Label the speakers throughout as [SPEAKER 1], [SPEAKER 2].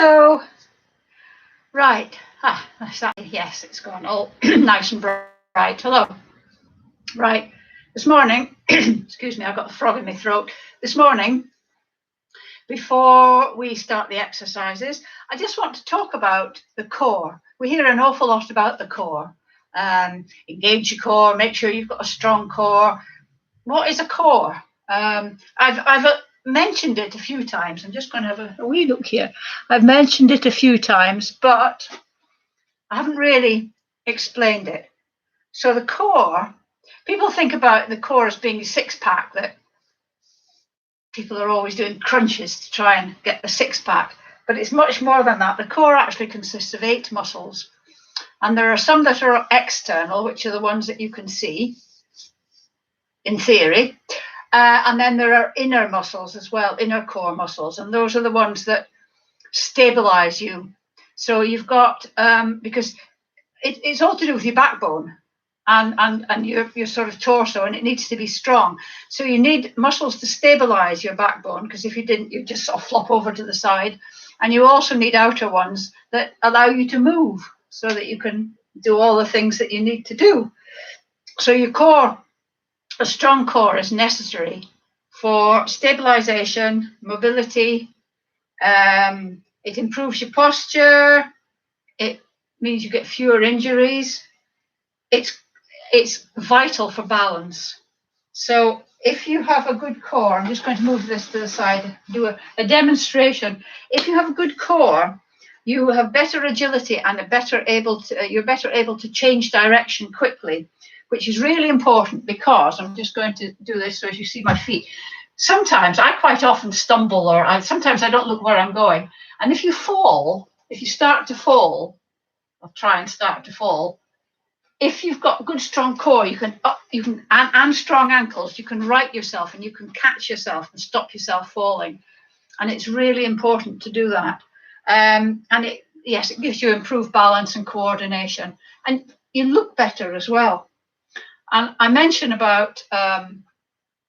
[SPEAKER 1] Hello. Right. Yes, it's gone all nice and bright. Hello. Right. This morning, excuse me, I've got a frog in my throat. This morning, before we start the exercises, I just want to talk about the core. We hear an awful lot about the core. Engage your core, make sure you've got a strong core. What is a core? I've mentioned it a few times. I'm just going to have a wee look here. I've mentioned it a few times, but I haven't really explained it. So the core, people think about the core as being a six-pack, that people are always doing crunches to try and get the six-pack, but it's much more than that. The core actually consists of 8 muscles, and there are some that are external, which are the ones that you can see in theory. And then there are inner muscles as well, inner core muscles, and those are the ones that stabilize you. So you've got, because it's all to do with your backbone and your sort of torso, and it needs to be strong. So you need muscles to stabilize your backbone, because if you didn't, you'd just sort of flop over to the side. And you also need outer ones that allow you to move so that you can do all the things that you need to do. So your core, a strong core, is necessary for stabilization, mobility. It improves your posture. It means you get fewer injuries. It's vital for balance. So if you have a good core, I'm just going to move this to the side, do a demonstration. If you have a good core, you have better agility and you're better able to change direction quickly, which is really important, because I'm just going to do this so as you see my feet. Sometimes I quite often stumble, or sometimes I don't look where I'm going. And if you start to fall, or try and start to fall, if you've got a good strong core, and strong ankles, you can right yourself and you can catch yourself and stop yourself falling. And it's really important to do that. And it gives you improved balance and coordination, and you look better as well. And I mentioned about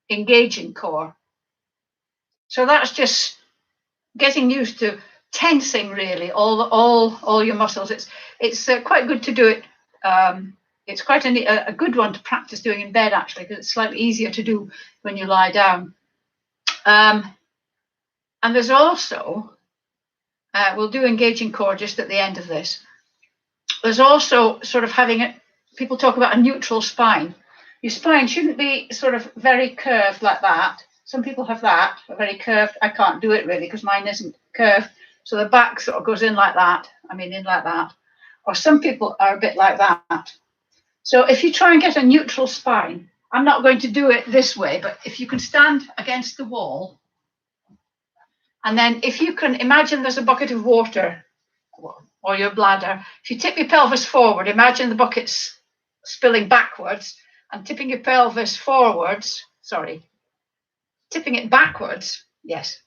[SPEAKER 1] engaging core. So that's just getting used to tensing really all your muscles. It's quite good to do it. It's quite a good one to practice doing in bed, actually, because it's slightly easier to do when you lie down. And there's also, we'll do engaging core just at the end of this. There's also sort of people talk about a neutral spine. Your spine shouldn't be sort of very curved like that. Some people have that, very curved. I can't do it really because mine isn't curved. So the back sort of goes in like that. In like that. Or some people are a bit like that. So if you try and get a neutral spine, I'm not going to do it this way, but if you can stand against the wall, and then if you can imagine there's a bucket of water, or your bladder, if you tip your pelvis forward, imagine the bucket's spilling backwards, and tipping your pelvis forwards, tipping it backwards, yes,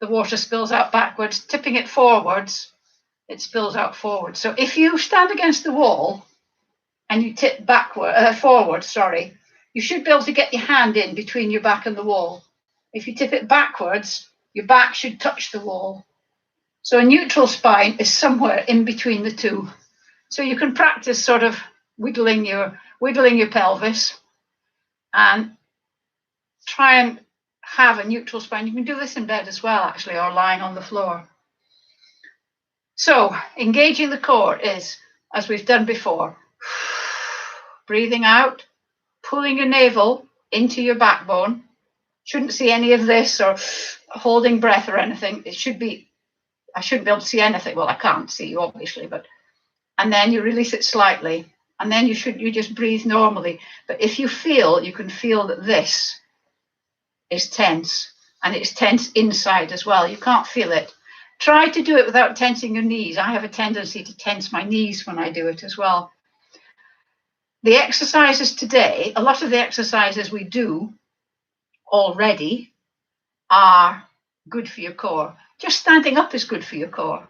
[SPEAKER 1] the water spills out backwards. Tipping it forwards, it spills out forwards. So if you stand against the wall and you tip forward, you should be able to get your hand in between your back and the wall. If you tip it backwards, your back should touch the wall. So a neutral spine is somewhere in between the two. So you can practice sort of wiggling your pelvis and try and have a neutral spine. You can do this in bed as well, actually, or lying on the floor. So engaging the core is, as we've done before, breathing out, pulling your navel into your backbone. Shouldn't see any of this or holding breath or anything. I shouldn't be able to see anything. Well, I can't see you, obviously, and then you release it slightly, and then you just breathe normally. But if you can feel that this is tense, and it's tense inside as well. You can't feel it. Try to do it without tensing your knees. I have a tendency to tense my knees when I do it as well. The exercises today, a lot of the exercises we do already are good for your core. Just standing up is good for your core.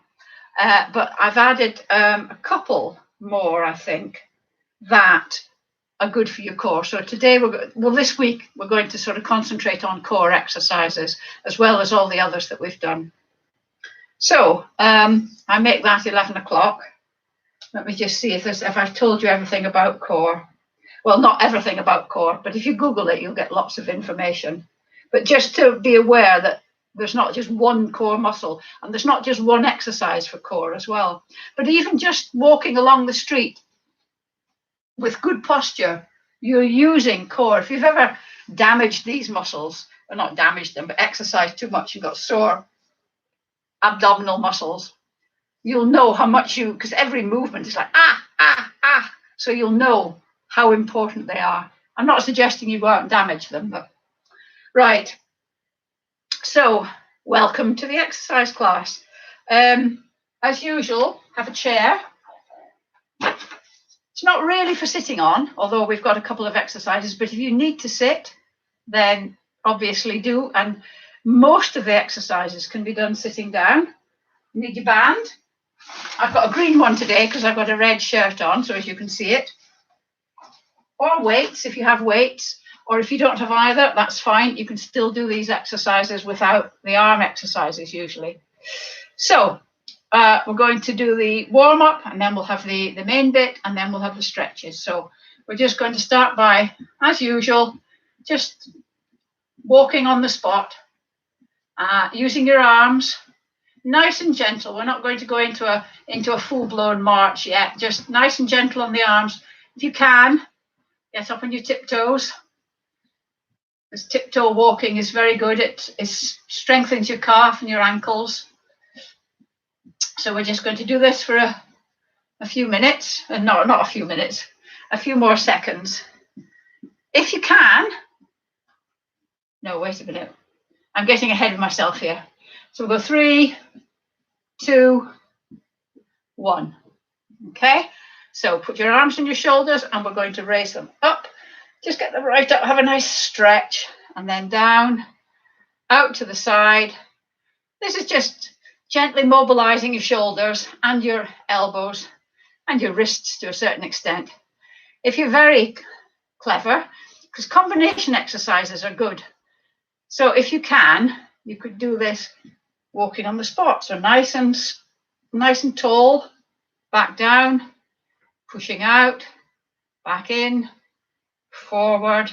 [SPEAKER 1] But I've added a couple more, I think, that are good for your core. So today, this week, we're going to sort of concentrate on core exercises as well as all the others that we've done. So I make that 11 o'clock. Let me just see if I've told you everything about core. Well, not everything about core, but if you Google it, you'll get lots of information. But just to be aware that there's not just one core muscle, and there's not just one exercise for core as well. But even just walking along the street with good posture, you're using core. If you've ever damaged these muscles, or not damaged them, but exercised too much, you've got sore abdominal muscles, you'll know how much because every movement is like, so you'll know how important they are. I'm not suggesting you go out and damage them, but right. So welcome to the exercise class. As usual, have a chair. It's not really for sitting on, although we've got a couple of exercises, but if you need to sit, then obviously do. And most of the exercises can be done sitting down. You need your band. I've got a green one today because I've got a red shirt on, so as you can see it. Or weights, if you have weights, or if you don't have either, that's fine. You can still do these exercises without the arm exercises usually. So we're going to do the warm-up, and then we'll have the main bit, and then we'll have the stretches. So we're just going to start by, as usual, just walking on the spot, using your arms, nice and gentle. We're not going to go into a full-blown march yet, just nice and gentle on the arms. If you can, get up on your tiptoes. This tiptoe walking is very good. It strengthens your calf and your ankles. So we're just going to do this for a few minutes, and not a few minutes, a few more seconds. If you can, no, wait a minute. I'm getting ahead of myself here. So we'll go 3, 2, 1. Okay, so put your arms on your shoulders, and we're going to raise them up. Just get them right up, have a nice stretch, and then down, out to the side. This is just gently mobilizing your shoulders and your elbows and your wrists to a certain extent. If you're very clever, because combination exercises are good. So if you can, you could do this walking on the spot. So nice and tall, back down, pushing out, back in, forward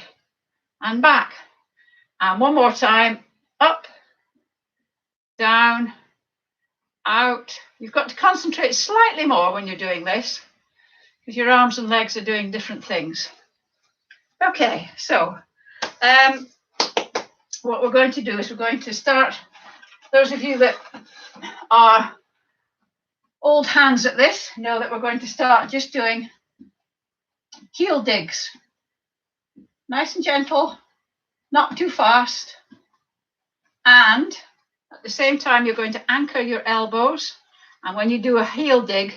[SPEAKER 1] and back. And one more time, up, down, out. You've got to concentrate slightly more when you're doing this, because your arms and legs are doing different things. Okay, so what we're going to do is we're going to start, those of you that are old hands at this know that we're going to start just doing heel digs. Nice and gentle, not too fast. And at the same time, you're going to anchor your elbows. And when you do a heel dig,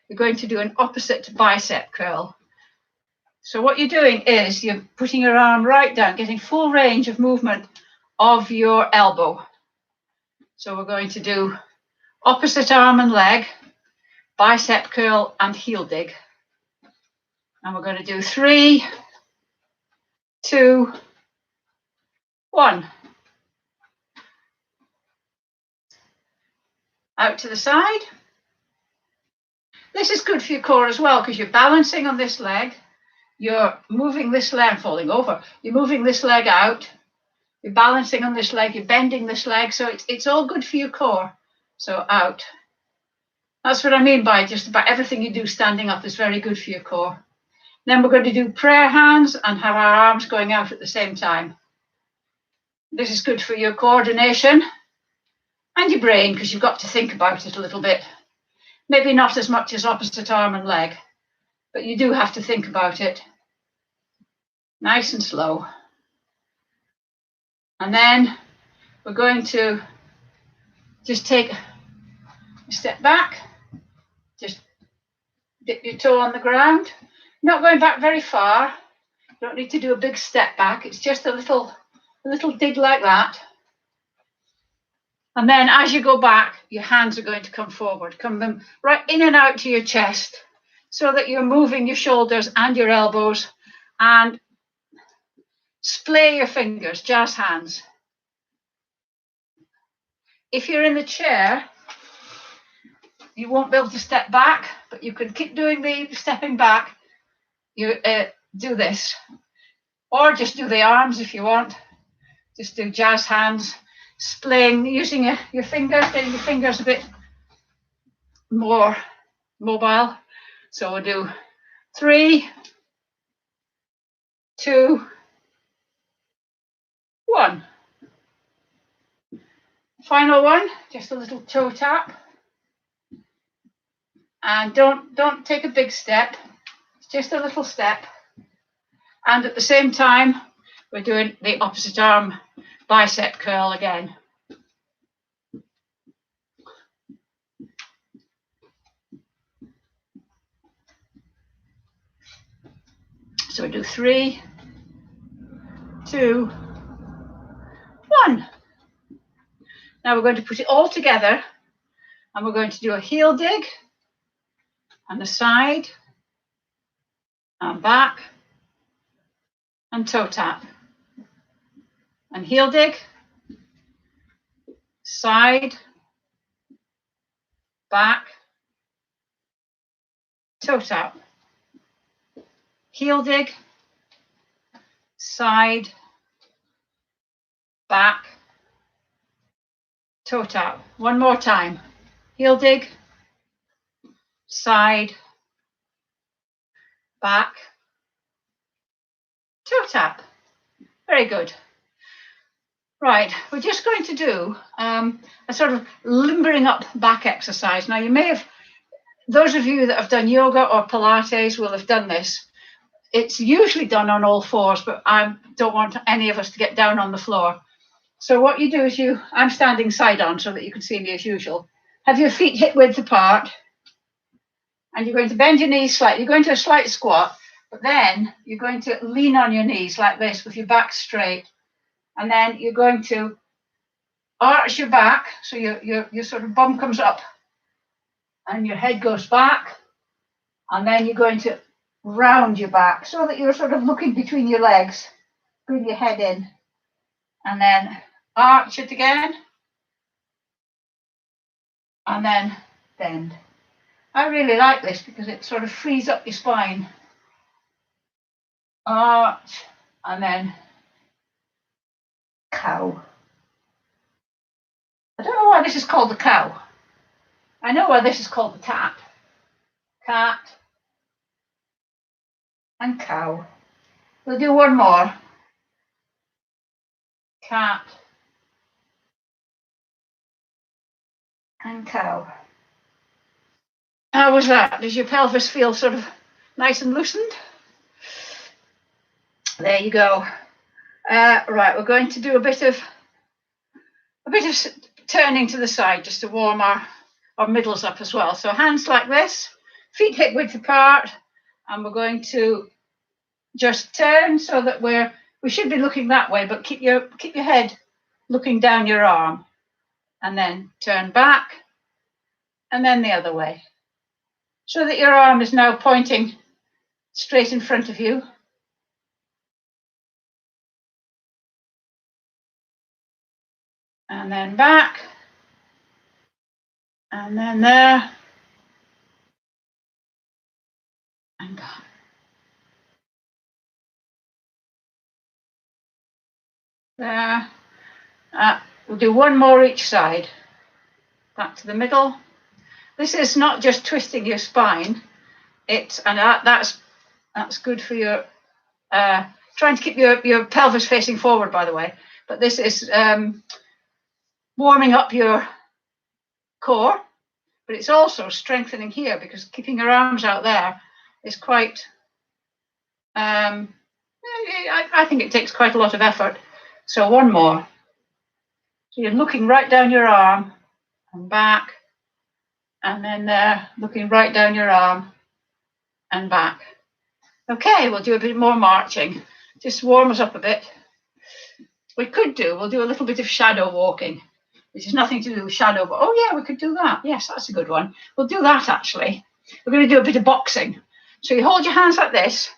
[SPEAKER 1] you're going to do an opposite bicep curl. So what you're doing is you're putting your arm right down, getting full range of movement of your elbow. So we're going to do opposite arm and leg, bicep curl and heel dig. And we're going to do 3, 2, 1. Out to the side. This is good for your core as well, because you're balancing on this leg, you're moving this leg, falling over, you're moving this leg out, you're balancing on this leg, you're bending this leg, so it's all good for your core. So out. That's what I mean by just about everything you do standing up is very good for your core. Then we're going to do prayer hands and have our arms going out at the same time. This is good for your coordination and your brain, because you've got to think about it a little bit. Maybe not as much as opposite arm and leg, but you do have to think about it. Nice and slow. And then we're going to just take a step back, just dip your toe on the ground. Not going back very far. You don't need to do a big step back. It's just a little dig like that. And then as you go back, your hands are going to come forward, come them right in and out to your chest, so that you're moving your shoulders and your elbows, and splay your fingers, jazz hands. If you're in the chair, you won't be able to step back, but you can keep doing the stepping back. You do this, or just do the arms if you want. Just do jazz hands, splaying, using your fingers, getting your fingers a bit more mobile. So we'll do 3, 2, 1. Final one, just a little toe tap. And don't take a big step, just a little step. And at the same time, we're doing the opposite arm bicep curl again. So we do 3, 2, 1. Now we're going to put it all together, and we're going to do a heel dig and the side and back and toe tap and heel dig, side, back, toe tap, heel dig, side, back, toe tap. One more time. Heel dig, side, back, toe tap. Very good. Right, we're just going to do a sort of limbering up back exercise. Now you may have, those of you that have done yoga or Pilates will have done this. It's usually done on all fours, but I don't want any of us to get down on the floor. So what you do is I'm standing side on so that you can see me as usual. Have your feet hip width apart, and you're going to bend your knees slightly. You're going to a slight squat, but then you're going to lean on your knees like this with your back straight. And then you're going to arch your back, so your sort of bum comes up and your head goes back. And then you're going to round your back so that you're sort of looking between your legs. Bring your head in. And then arch it again. And then bend. I really like this because it sort of frees up your spine. Arch and then cow. I don't know why this is called the cow. I know why this is called the tap. Cat and cow. We'll do one more. Cat and cow. How was that? Does your pelvis feel sort of nice and loosened? There you go. Right, we're going to do a bit of turning to the side just to warm our middles up as well. So hands like this, feet hip width apart, and we're going to just turn so that we should be looking that way, but keep your head looking down your arm, and then turn back, and then the other way, so that your arm is now pointing straight in front of you. And then back, and then there, and back. There. We'll do one more each side. Back to the middle. This is not just twisting your spine. That's good for your trying to keep your pelvis facing forward, by the way. But this is warming up your core, but it's also strengthening here, because keeping your arms out there is quite, I think it takes quite a lot of effort. So one more. So you're looking right down your arm and back, and then there, looking right down your arm and back. Okay, we'll do a bit more marching. Just warm us up a bit. We'll do a little bit of shadow walking, which has nothing to do with shadow, but oh yeah, we could do that. Yes, that's a good one. We'll do that actually. We're going to do a bit of boxing. So you hold your hands like this.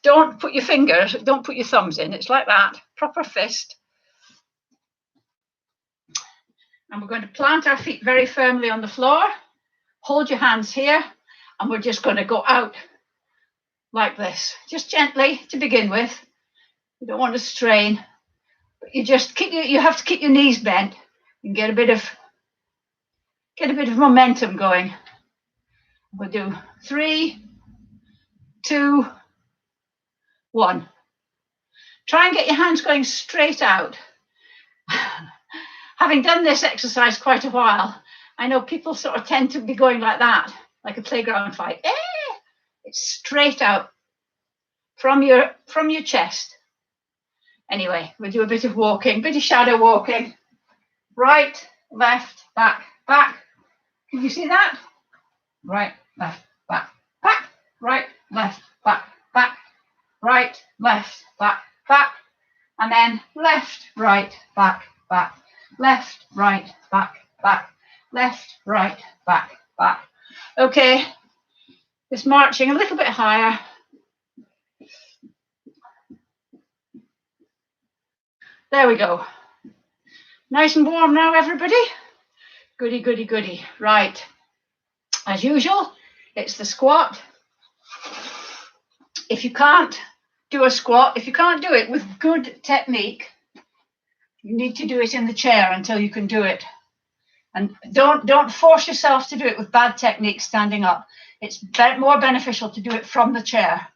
[SPEAKER 1] Don't put your thumbs in. It's like that, proper fist. And we're going to plant our feet very firmly on the floor. hold your hands here, and we're just going to go out like this, just gently to begin with. You don't want to strain, but you just you have to keep your knees bent and get a bit of momentum going. We'll do 3, 2, 1. Try and get your hands going straight out. Having done this exercise quite a while, I know people sort of tend to be going like that, like a playground fight. It's straight out from your chest. Anyway, we'll do a bit of walking, bit of shadow walking. Right, left, back, back. Can you see that? Right, left, back, back. Right, left, back, back. Right, left, back, back. And then left, right, back, back. Left, right, back, back. Left, right, back, back. Okay, just marching a little bit higher. There we go. Nice and warm now, everybody. Goody, goody, goody. Right. As usual, it's the squat. If you can't do a squat, if you can't do it with good technique, you need to do it in the chair until you can do it. And don't force yourself to do it with bad technique standing up. It's more beneficial to do it from the chair.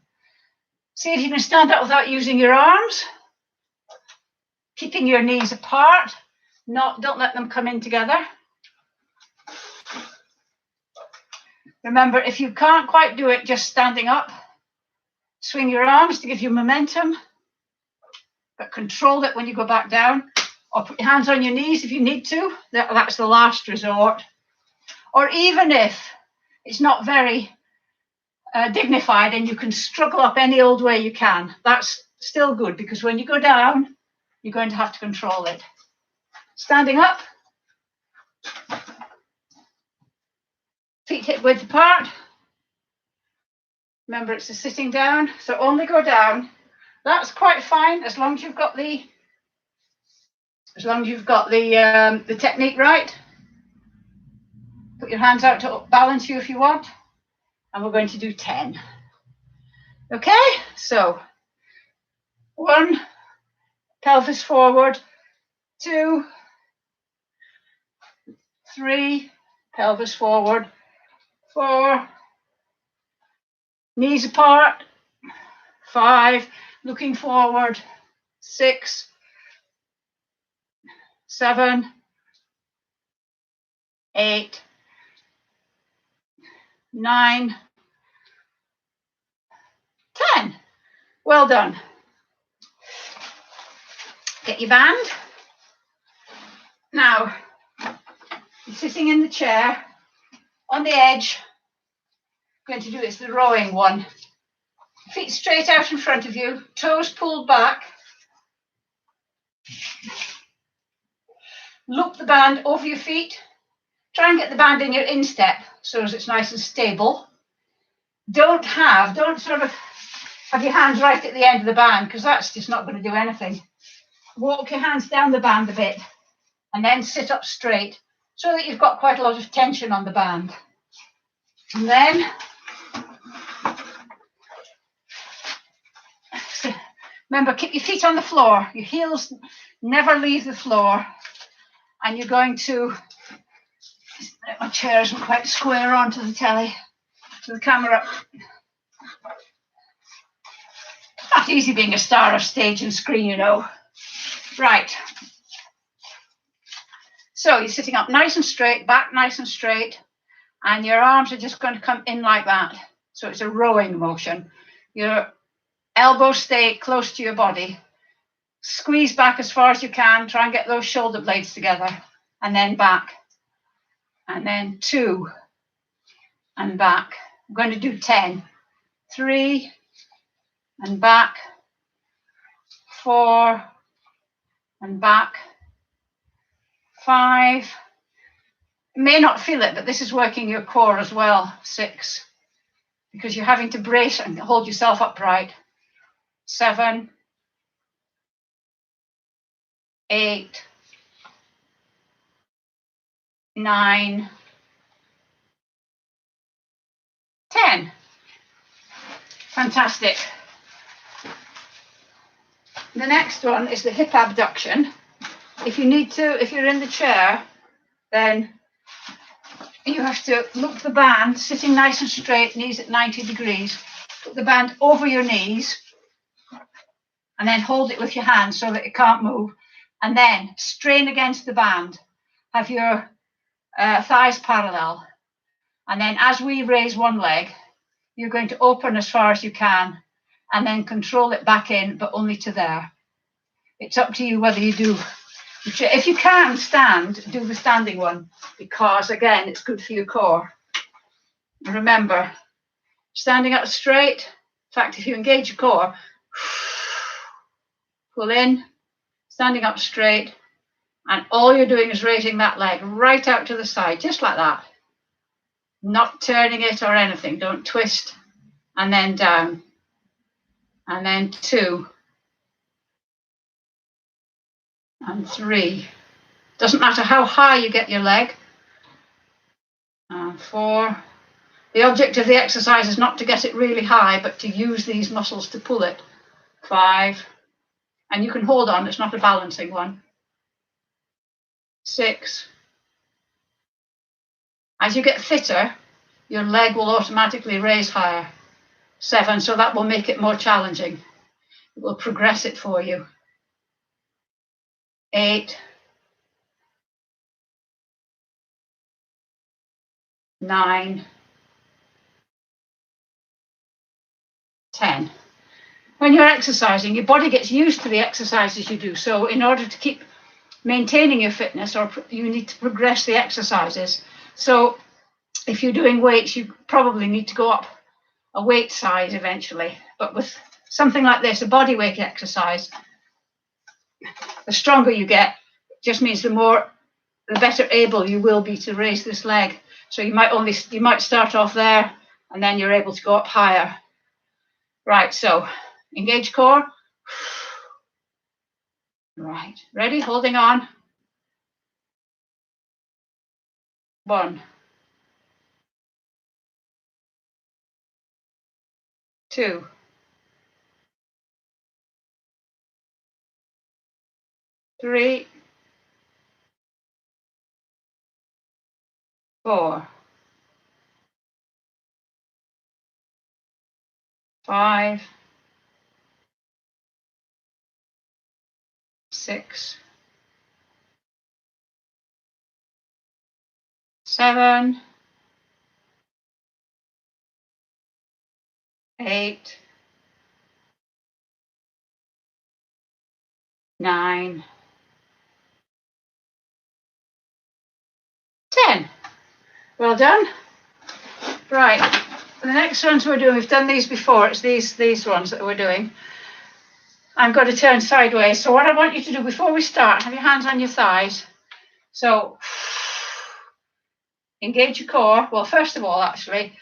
[SPEAKER 1] See if you can stand up without using your arms. Keeping your knees apart. Don't let them come in together. Remember, if you can't quite do it just standing up, swing your arms to give you momentum, but control it when you go back down, or put your hands on your knees if you need to. That's the last resort. Or even if it's not very dignified and you can struggle up any old way you can, that's still good, because when you go down, you're going to have to control it. Standing up, feet hip width apart. Remember, it's a sitting down, so only go down. That's quite fine as long as you've got the technique right. Put your hands out to balance you if you want, and we're going to do 10. Okay, so 1, pelvis forward, 2, 3, pelvis forward, 4, knees apart, 5, looking forward, 6, 7, 8, 9, 10. Well done. Get your band. Now, you're sitting in the chair on the edge. Going to do it's the rowing one. Feet straight out in front of you, toes pulled back. Loop the band over your feet. Try and get the band in your instep so as it's nice and stable. Don't sort of have your hands right at the end of the band, because that's just not going to do anything. Walk your hands down the band a bit and then sit up straight so that you've got quite a lot of tension on the band. And then remember, keep your feet on the floor. Your heels never leave the floor. And you're going to, my chair isn't quite square onto the telly, to the camera. Not easy being a star of stage and screen, you know. Right. So you're sitting up nice and straight, back nice and straight, and your arms are just going to come in like that. So it's a rowing motion. Your elbows stay close to your body. Squeeze back as far as you can. Try and get those shoulder blades together. And then back. And then 2. And back. I'm going to do 10. 3. And back. 4. And back. 5. You may not feel it, but this is working your core as well. 6. Because you're having to brace and hold yourself upright. 7. 8, 9, 10. Fantastic. The next one is the hip abduction. If you need to, if you're in the chair, then you have to look the band, sitting nice and straight, knees at 90 degrees. Put the band over your knees and then hold it with your hands so that it can't move. And then strain against the band. Have your thighs parallel. And then as we raise one leg, you're going to open as far as you can and then control it back in, but only to there. It's up to you whether you do. If you can stand, do the standing one, because again, it's good for your core. And remember, standing up straight. In fact, if you engage your core, pull in, standing up straight, and all you're doing is raising that leg right out to the side, just like that. Not turning it or anything. Don't twist. And then down. And then 2. And 3. Doesn't matter how high you get your leg. And 4. The object of the exercise is not to get it really high, but to use these muscles to pull it. 5. And you can hold on, it's not a balancing one. 6. As you get fitter, your leg will automatically raise higher. 7, so that will make it more challenging. It will progress it for you. 8. 9. 10. When you're exercising, your body gets used to the exercises you do. So in order to keep maintaining your fitness, or you need to progress the exercises. So if you're doing weights, you probably need to go up a weight size eventually. But with something like this, a body weight exercise, the stronger you get, just means the better able you will be to raise this leg. So you might start off there, and then you're able to go up higher. Right, so engage core. Right, ready? Holding on. 1. 2. 3. 4. 5. 6. 7. 8. 9. 10. Well done. Right. The next ones we're doing, we've done these before. It's these ones that we're doing. I'm going to turn sideways. So what I want you to do before we start, have your hands on your thighs. So engage your core. Well, first of all, actually,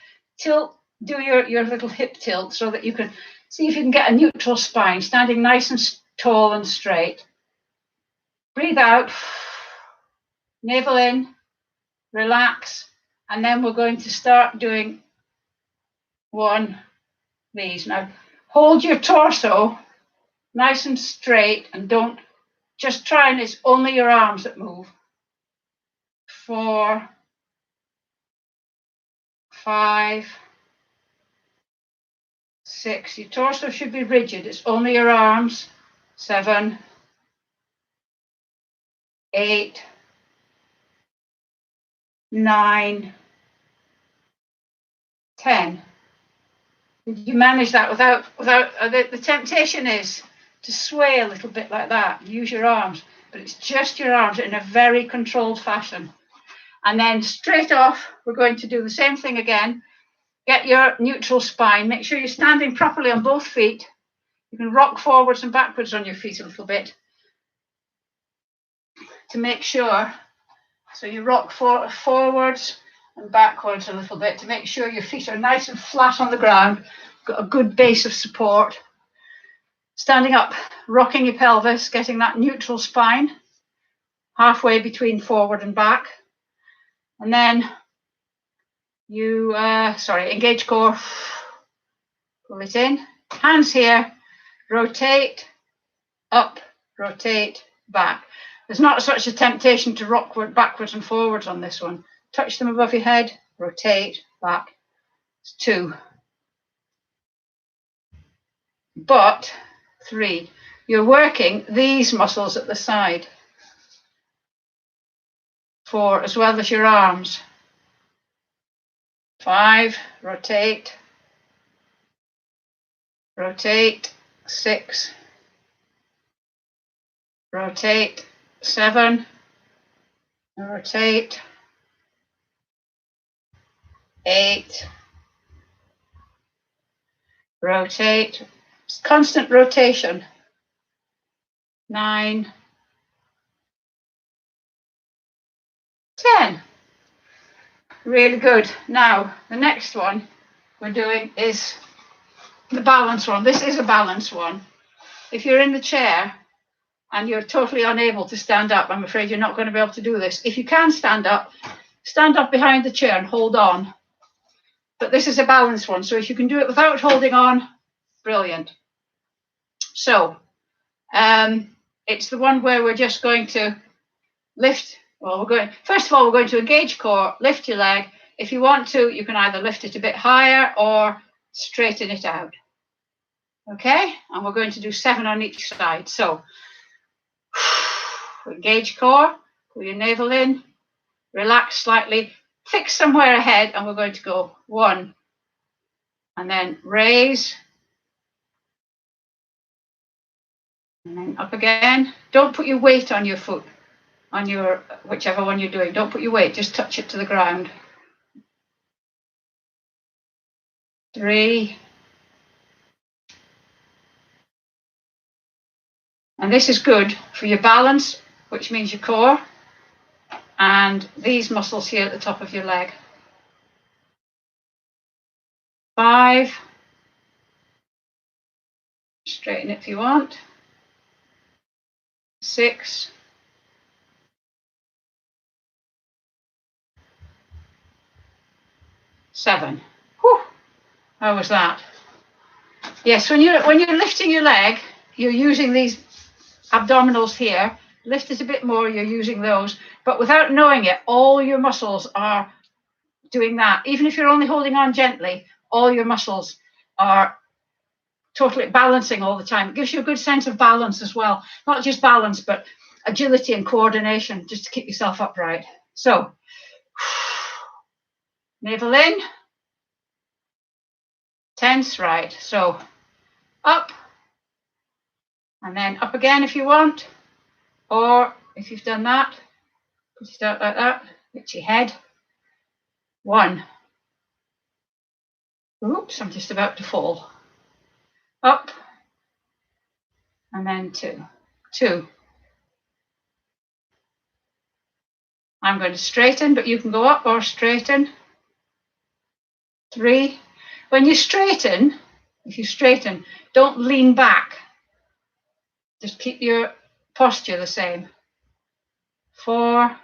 [SPEAKER 1] do your little hip tilt so that you can see if you can get a neutral spine, standing nice and tall and straight. Breathe out, navel in, relax, and then we're going to start doing these. Now, hold your torso nice and straight and don't just try, and it's only your arms that move. 4, 5, 6. Your torso should be rigid. It's only your arms. 7, 8, 9, 10. You manage that without the temptation is to sway a little bit like that. Use your arms, but it's just your arms in a very controlled fashion. And then straight off, we're going to do the same thing again. Get your neutral spine. Make sure you're standing properly on both feet. You can rock forwards and backwards on your feet a little bit to make sure. So you rock forwards and backwards a little bit to make sure your feet are nice and flat on the ground. Got a good base of support. Standing up, rocking your pelvis, getting that neutral spine halfway between forward and back. And then Engage core. Pull it in. Hands here. Rotate, up, rotate, back. There's not such a temptation to rock backwards and forwards on this one. Touch them above your head, rotate, back. It's 2. But 3. You're working these muscles at the side. 4, as well as your arms. 5, rotate, rotate, 6, rotate, 7, rotate, 8, rotate, it's constant rotation, 9, 10. Really good. Now, the next one we're doing is the balance one. This is a balance one. If you're in the chair and you're totally unable to stand up, I'm afraid you're not going to be able to do this. If you can stand up behind the chair and hold on. But this is a balance one, so if you can do it without holding on, brilliant. So, it's the one where we're just going to lift. Well, first of all, we're going to engage core, lift your leg. If you want to, you can either lift it a bit higher or straighten it out. Okay, and we're going to do 7 on each side. So, engage core, pull your navel in, relax slightly, fix somewhere ahead, and we're going to go 1, and then raise, and then up again. Don't put your weight on your foot, on your whichever one you're doing. Don't put your weight, just touch it to the ground. 3, and this is good for your balance, which means your core, and these muscles here at the top of your leg. 5, straighten it if you want. 6, 7. Whew. How was that? Yes, when you're lifting your leg, you're using these abdominals here. Lift it a bit more, you're using those, but without knowing it, all your muscles are doing that. Even if you're only holding on gently, all your muscles are totally balancing all the time. It gives you a good sense of balance as well. Not just balance, but agility and coordination, just to keep yourself upright. So, navel in, tense, right. So, up, and then up again if you want, or if you've done that, put it out like that, hit your head. 1. Oops, I'm just about to fall. Up, and then 2. 2. I'm going to straighten, but you can go up or straighten. 3. When you straighten, if you straighten, don't lean back. Just keep your posture the same. 4.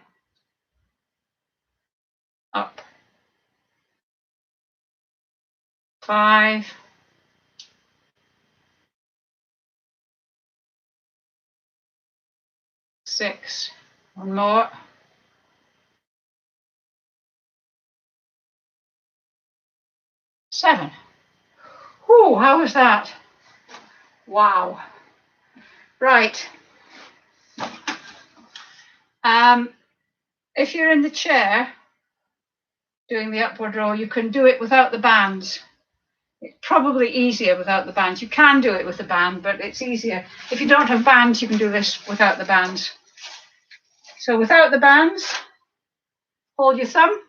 [SPEAKER 1] Up. 5. 6. 1 more. 7. Whew, how was that? Wow. Right. If you're in the chair doing the upward row, you can do it without the bands. It's probably easier without the bands. You can do it with the band, but it's easier. If you don't have bands, you can do this without the bands. So without the bands, hold your thumb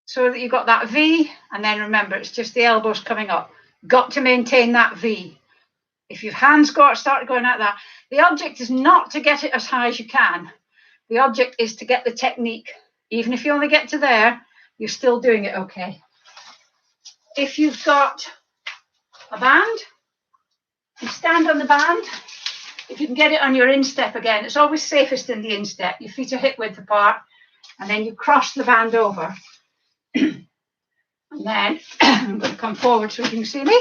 [SPEAKER 1] so that you've got that V, and then remember, it's just the elbows coming up. Got to maintain that V. If your hands start going like that, the object is not to get it as high as you can. The object is to get the technique. Even if you only get to there, you're still doing it okay. If you've got a band, you stand on the band. If you can get it on your instep again, it's always safest in the instep. Your feet are hip width apart, and then you cross the band over. And then I'm going to come forward so you can see me.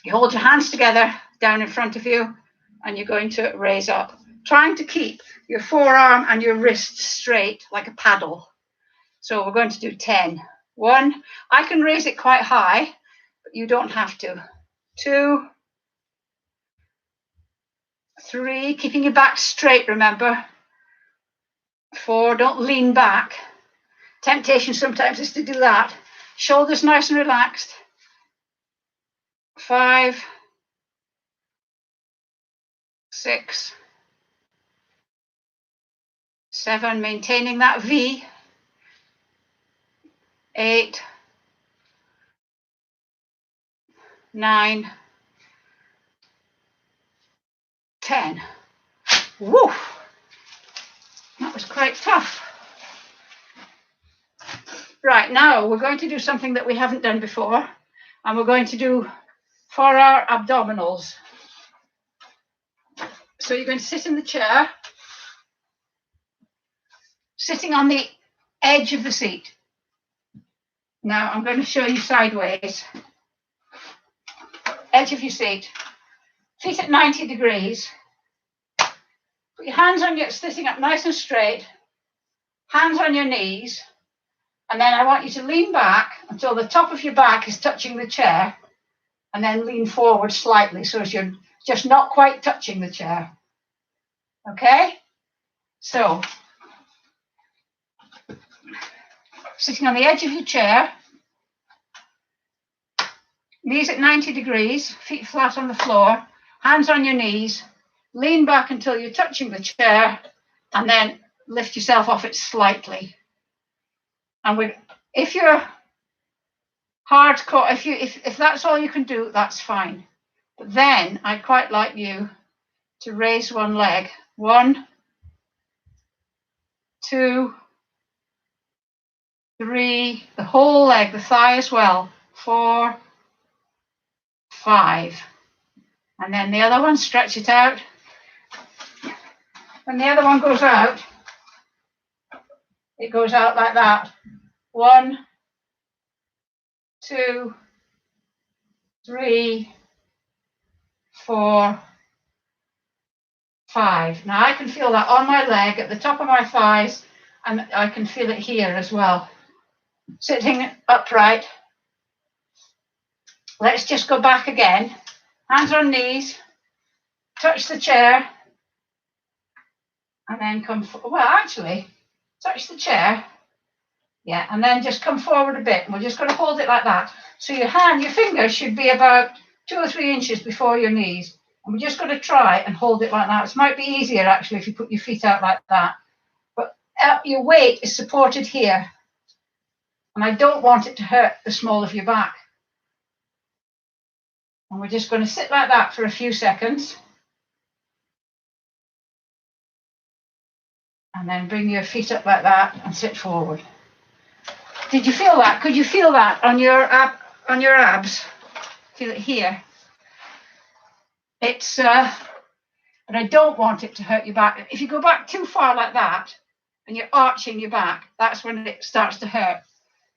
[SPEAKER 1] You hold your hands together down in front of you, and you're going to raise up, trying to keep your forearm and your wrists straight like a paddle. So we're going to do 10. 1, I can raise it quite high, but you don't have to. 2, 3, keeping your back straight, remember. 4, don't lean back. Temptation sometimes is to do that. Shoulders nice and relaxed. 5, 6, 7, maintaining that V. 8, 9, 10. Woo! That was quite tough. Right, now we're going to do something that we haven't done before, and we're going to do for our abdominals. So you're going to sit in the chair, sitting on the edge of the seat. Now I'm going to show you sideways. Edge of your seat, feet at 90 degrees. Put your hands on your, sitting up nice and straight, hands on your knees, and then I want you to lean back until the top of your back is touching the chair, and then lean forward slightly so as you're just not quite touching the chair. Okay? So, sitting on the edge of your chair, knees at 90 degrees, feet flat on the floor, hands on your knees, lean back until you're touching the chair, and then lift yourself off it slightly. And if you're hardcore, if that's all you can do, that's fine. But then I'd quite like you to raise one leg. 1, 2, 3, the whole leg, the thigh as well. 4, 5. And then the other one, stretch it out. When the other one goes out, it goes out like that. 1, 2, 3, 4, 5. Now I can feel that on my leg, at the top of my thighs, and I can feel it here as well. Sitting upright. Let's just go back again. Hands on knees, touch the chair, and then come, well actually, touch the chair. Yeah, and then just come forward a bit. And we're just going to hold it like that. So your fingers should be about 2 or 3 inches before your knees. And we're just going to try and hold it like that. It might be easier actually if you put your feet out like that. But your weight is supported here. And I don't want it to hurt the small of your back. And we're just going to sit like that for a few seconds. And then bring your feet up like that and sit forward. Did you feel that? Could you feel that on your abs? Feel it here. It's but I don't want it to hurt your back. If you go back too far like that and you're arching your back, that's when it starts to hurt.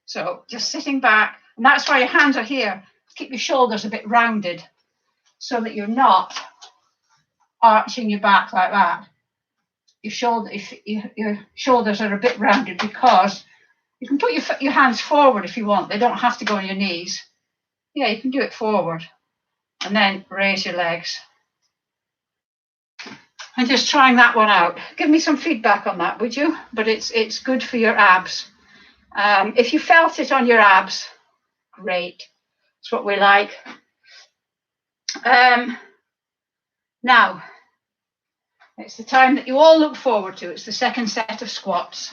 [SPEAKER 1] So just sitting back, and that's why your hands are here. Keep your shoulders a bit rounded so that you're not arching your back like that. Your shoulders are a bit rounded because you can put your hands forward if you want. They don't have to go on your knees. Yeah, you can do it forward. And then raise your legs. And just trying that one out. Give me some feedback on that, would you? But it's good for your abs. If you felt it on your abs, great. That's what we like. Now, it's the time that you all look forward to. It's the second set of squats.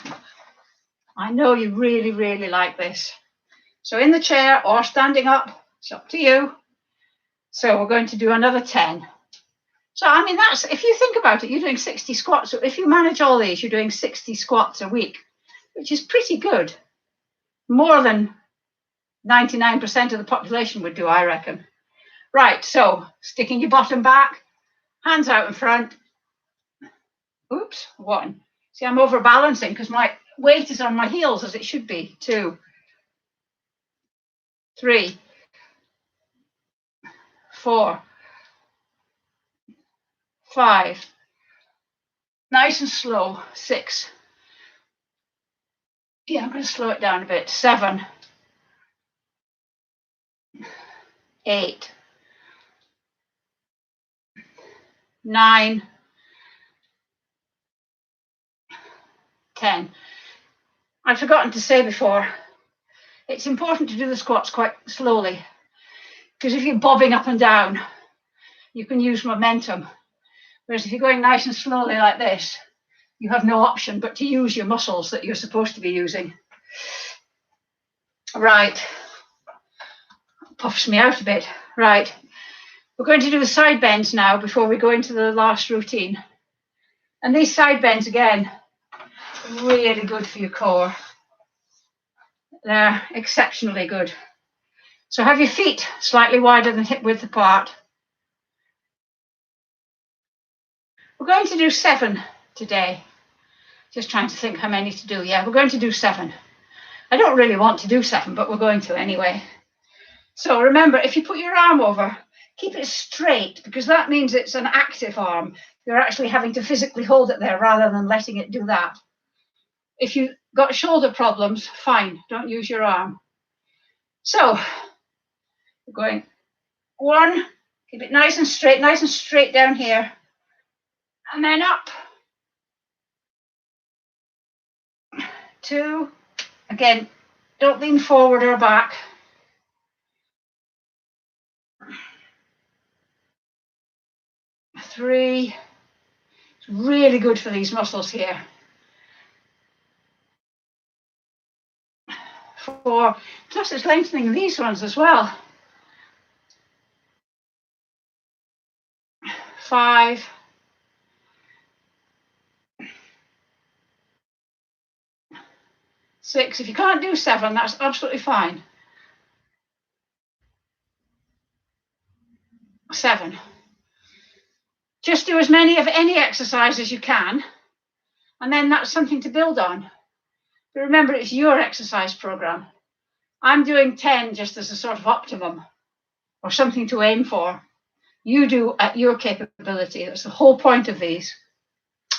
[SPEAKER 1] I know you really, really like this. So in the chair or standing up, it's up to you. So we're going to do another 10. So, I mean, that's, if you think about it, you're doing 60 squats. So if you manage all these, you're doing 60 squats a week, which is pretty good. More than 99% of the population would do, I reckon. Right, so sticking your bottom back, hands out in front. Oops, 1. See, I'm overbalancing because my weight is on my heels as it should be. 2, 3, 4, 5. Nice and slow. 6. Yeah, I'm going to slow it down a bit. 7, 8, 9, 10. I've forgotten to say before, it's important to do the squats quite slowly, because if you're bobbing up and down, you can use momentum. Whereas if you're going nice and slowly like this, you have no option but to use your muscles that you're supposed to be using. Right. Puffs me out a bit. Right. We're going to do the side bends now before we go into the last routine. And these side bends, again, really good for your core. They're exceptionally good. So have your feet slightly wider than hip width apart. We're going to do 7 today. Just trying to think how many to do. Yeah, we're going to do 7. I don't really want to do 7, but we're going to anyway. So remember, if you put your arm over, keep it straight, because that means it's an active arm. You're actually having to physically hold it there rather than letting it do that. If you've got shoulder problems, fine, don't use your arm. So we're going 1, keep it nice and straight down here, and then up. 2, again, don't lean forward or back. 3, it's really good for these muscles here. 4, plus it's lengthening these ones as well. 5, 6. If you can't do 7, that's absolutely fine. 7. Just do as many of any exercise as you can, and then that's something to build on. But remember, it's your exercise program. I'm doing 10 just as a sort of optimum or something to aim for. You do at your capability. That's the whole point of these.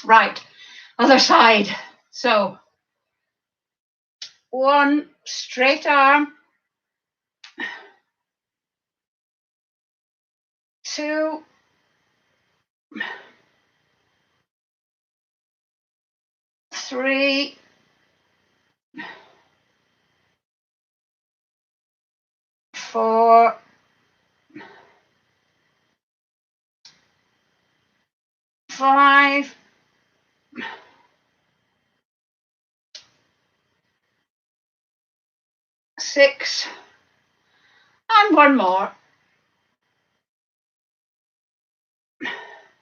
[SPEAKER 1] Right, other side. So 1, straight arm. 2, 3, 4, 5, 6, and 1 more.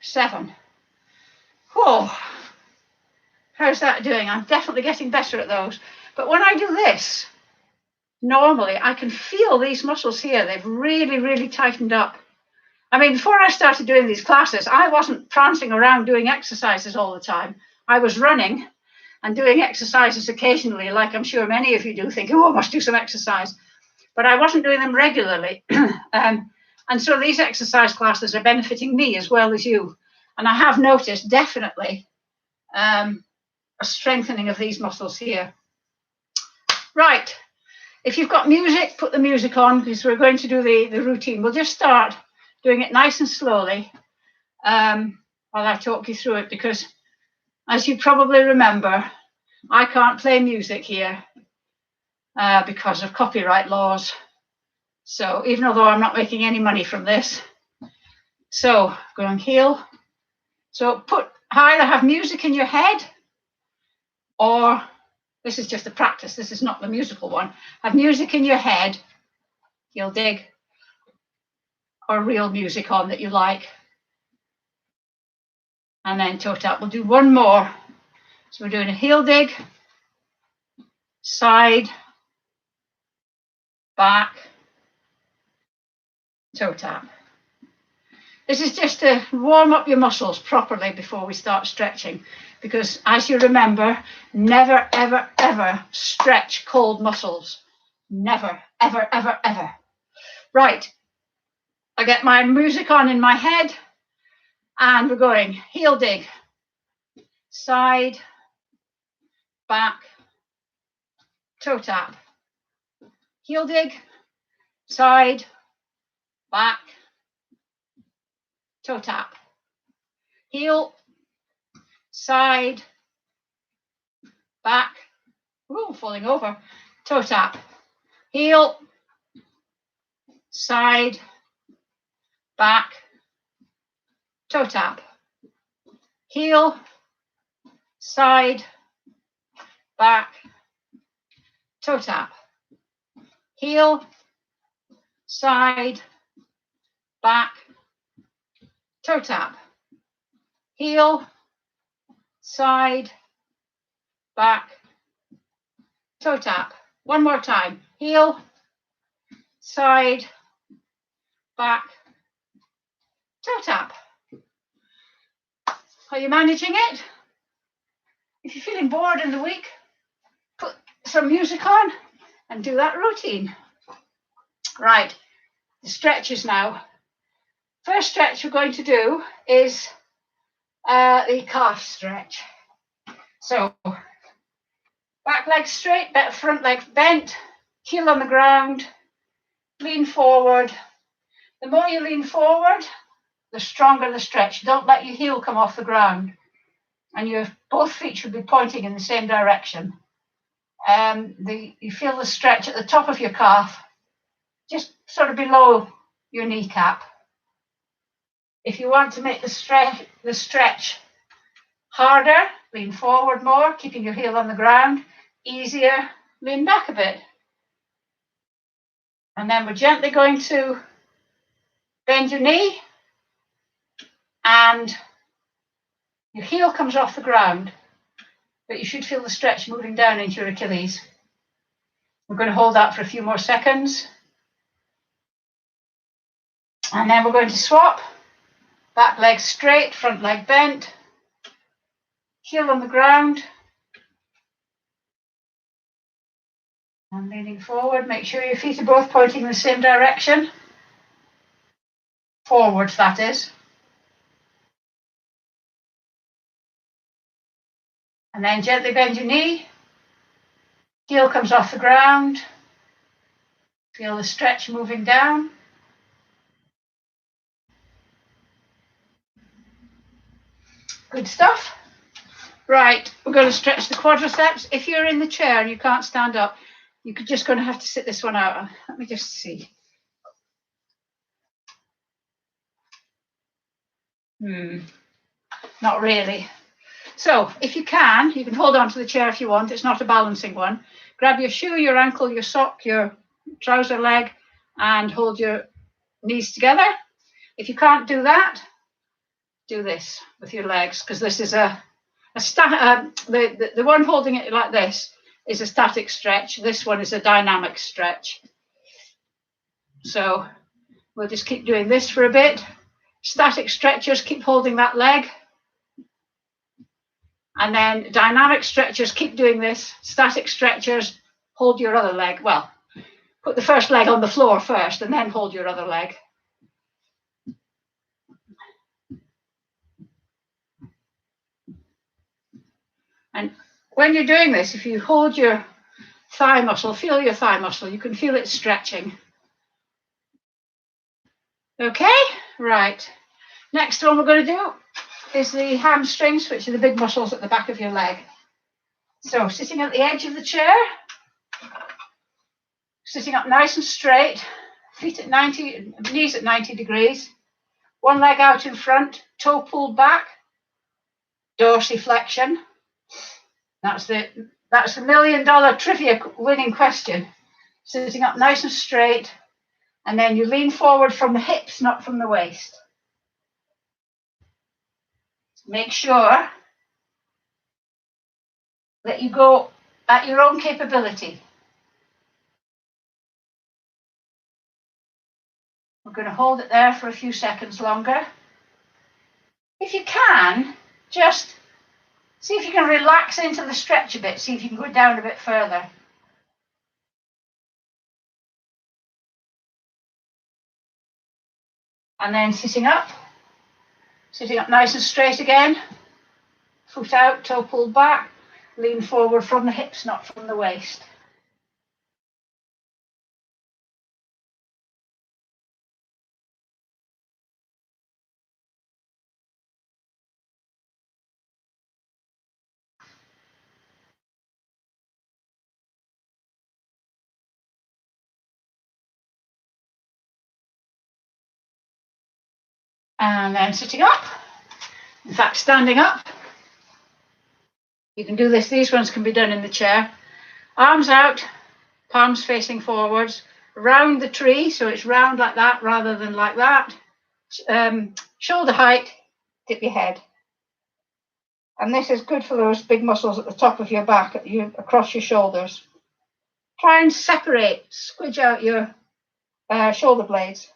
[SPEAKER 1] 7. Whoa, how's that doing? I'm definitely getting better at those. But when I do this, normally I can feel these muscles here. They've really tightened up. I mean, before I started doing these classes, I wasn't prancing around doing exercises all the time. I was running and doing exercises occasionally, like I'm sure many of you do, think, oh, I must do some exercise. But I wasn't doing them regularly. And so these exercise classes are benefiting me as well as you. And I have noticed definitely a strengthening of these muscles here. Right. If you've got music, put the music on, because we're going to do the routine. We'll just start doing it nice and slowly while I talk you through it, because as you probably remember, I can't play music here because of copyright laws. So even although I'm not making any money from this. So going heel. So either have music in your head, or this is just a practice. This is not the musical one. Have music in your head, heel dig, or real music on that you like. And then toe tap. We'll do 1 more. So we're doing a heel dig, side, back, toe tap. This is just to warm up your muscles properly before we start stretching. because as you remember, never, ever, ever stretch cold muscles. Never, ever, ever, ever. Right, I get my music on in my head and we're going heel dig, side, back, toe tap, heel dig, side, back, toe tap, heel, side, back, ooh, falling over, toe tap, heel, side, back, toe tap, heel, side, back, toe tap, heel, side, back, toe tap, heel, side, back, toe tap. One more time, heel, side, back, toe tap. Are you managing it? If you're feeling bored in the week, put some music on and do that routine. Right, the stretches now. First stretch we're going to do is the calf stretch. So, back leg straight, front leg bent, heel on the ground, lean forward. The more you lean forward, the stronger the stretch. Don't let your heel come off the ground. And your both feet should be pointing in the same direction. You feel the stretch at the top of your calf, just sort of below your kneecap. If you want to make the stretch harder, lean forward more, keeping your heel on the ground. Easier, lean back a bit. And then we're gently going to bend your knee and your heel comes off the ground, but you should feel the stretch moving down into your Achilles. We're going to hold that for a few more seconds. And then we're going to swap. Back leg straight, front leg bent, heel on the ground. And leaning forward, make sure your feet are both pointing in the same direction. Forwards, that is. And then gently bend your knee. Heel comes off the ground. Feel the stretch moving down. Good stuff. Right, we're going to stretch the quadriceps. If you're in the chair and you can't stand up, you're just going to have to sit this one out. Let me just see. Not really. So if you can hold on to the chair if you want. It's not a balancing one. Grab your shoe, your ankle, your sock, your trouser leg, and hold your knees together. If you can't do that, do this with your legs, because this is the one holding it like this is a static stretch. This one is a dynamic stretch. So we'll just keep doing this for a bit. Static stretchers, keep holding that leg. And then dynamic stretchers, keep doing this. Static stretchers, hold your other leg. Well, put the first leg on the floor first and then hold your other leg. And when you're doing this, if you hold your thigh muscle, feel your thigh muscle, you can feel it stretching. Okay, right. Next one we're going to do is the hamstrings, which are the big muscles at the back of your leg. So sitting at the edge of the chair, sitting up nice and straight, feet at 90, knees at 90 degrees, one leg out in front, toe pulled back, dorsiflexion. That's the $1 million trivia winning question. Sitting up nice and straight, and then you lean forward from the hips, not from the waist. Make sure that you go at your own capability. We're going to hold it there for a few seconds longer. If you can, just See if you can relax into the stretch a bit. See if you can go down a bit further. And then sitting up nice and straight again. Foot out, toe pulled back. Lean forward from the hips, not from the waist. And then sitting up. In fact, standing up. You can do this. These ones can be done in the chair. Arms out, palms facing forwards. Round the tree, so it's round like that rather than like that. Shoulder height, dip your head. And this is good for those big muscles at the top of your back, across your shoulders. Try and separate, squidge out your shoulder blades.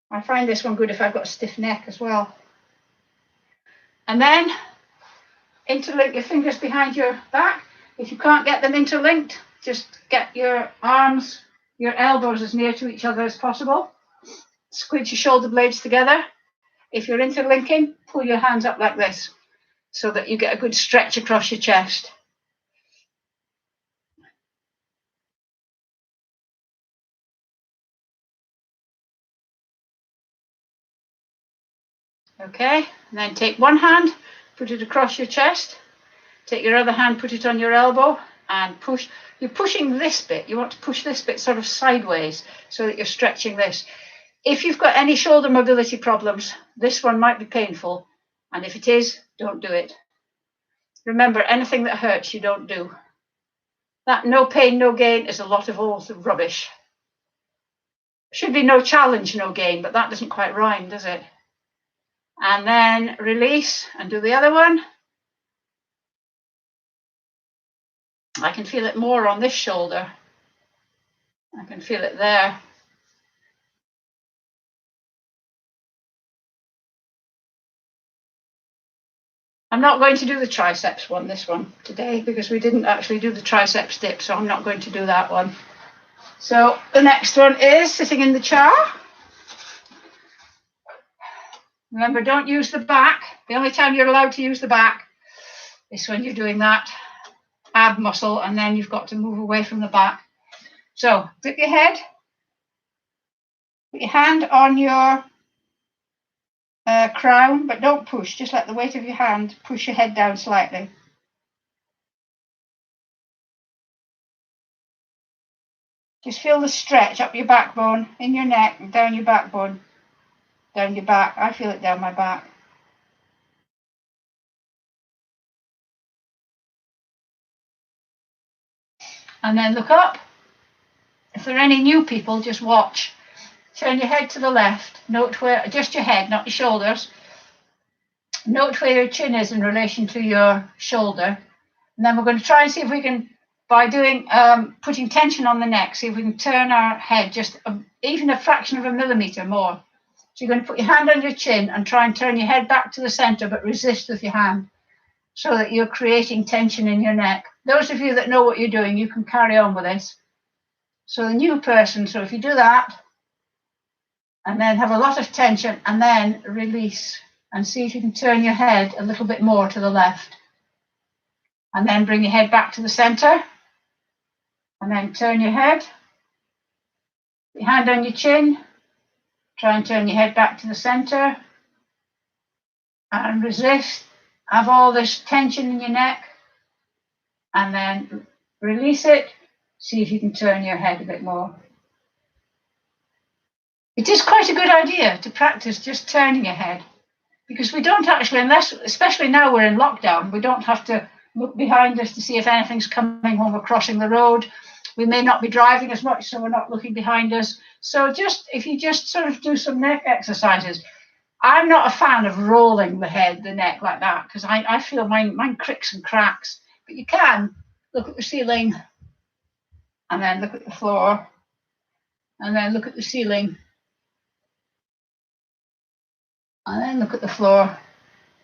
[SPEAKER 1] I find this one good if I've got a stiff neck as well. And then interlink your fingers behind your back. If you can't get them interlinked, just get your arms, your elbows as near to each other as possible. Squidge your shoulder blades together. If you're interlinking, pull your hands up like this so that you get a good stretch across your chest. Okay, and then take one hand, put it across your chest. Take your other hand, put it on your elbow and push. You're pushing this bit. You want to push this bit sort of sideways so that you're stretching this. If you've got any shoulder mobility problems, this one might be painful. And if it is, don't do it. Remember, anything that hurts, you don't do. That no pain, no gain is a lot of old rubbish. Should be no challenge, no gain, but that doesn't quite rhyme, does it? And then release and do the other one. I can feel it more on this shoulder. I can feel it there. I'm not going to do the triceps one, this one, today, because we didn't actually do the triceps dip, so I'm not going to do that one. So the next one is sitting in the chair. Remember, don't use the back. The only time you're allowed to use the back is when you're doing that ab muscle, and then you've got to move away from the back. So dip your head, put your hand on your crown, but don't push, just let the weight of your hand push your head down slightly. Just feel the stretch up your backbone, in your neck, and down your backbone, down your back. I feel it down my back. And then look up. If there are any new people, just watch. Turn your head to the left. Note where, just your head, not your shoulders. Note where your chin is in relation to your shoulder. And then we're going to try and see if we can, by doing putting tension on the neck, see if we can turn our head just even a fraction of a millimeter more. So you're going to put your hand on your chin and try and turn your head back to the center, but resist with your hand so that you're creating tension in your neck. Those of you that know what you're doing, you can carry on with this. So the new person, so if you do that, and then have a lot of tension, and then release, and see if you can turn your head a little bit more to the left. And then bring your head back to the center, and then turn your head. Your hand on your chin, try and turn your head back to the center, and resist. Have all this tension in your neck, and then release it. See if you can turn your head a bit more. It is quite a good idea to practice just turning your head, because we don't actually, unless, especially now we're in lockdown, we don't have to look behind us to see if anything's coming when we're crossing the road. We may not be driving as much, so we're not looking behind us. So just, if you just sort of do some neck exercises. I'm not a fan of rolling the head, the neck like that, because I feel mine cricks and cracks. But you can look at the ceiling, and then look at the floor, and then look at the ceiling, And then look at the floor.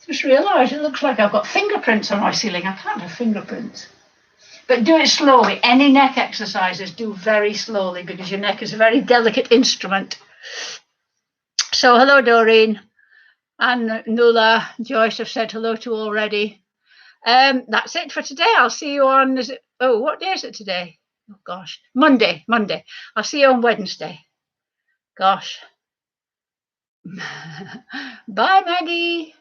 [SPEAKER 1] Just realised it looks like I've got fingerprints on my ceiling. I can't have fingerprints. But do it slowly. Any neck exercises, do very slowly because your neck is a very delicate instrument. So hello, Doreen. And Nuala, Joyce have said hello to already. That's it for today. I'll see you on, what day is it today? Oh, gosh. Monday. I'll see you on Wednesday. Gosh. Bye, Maggie.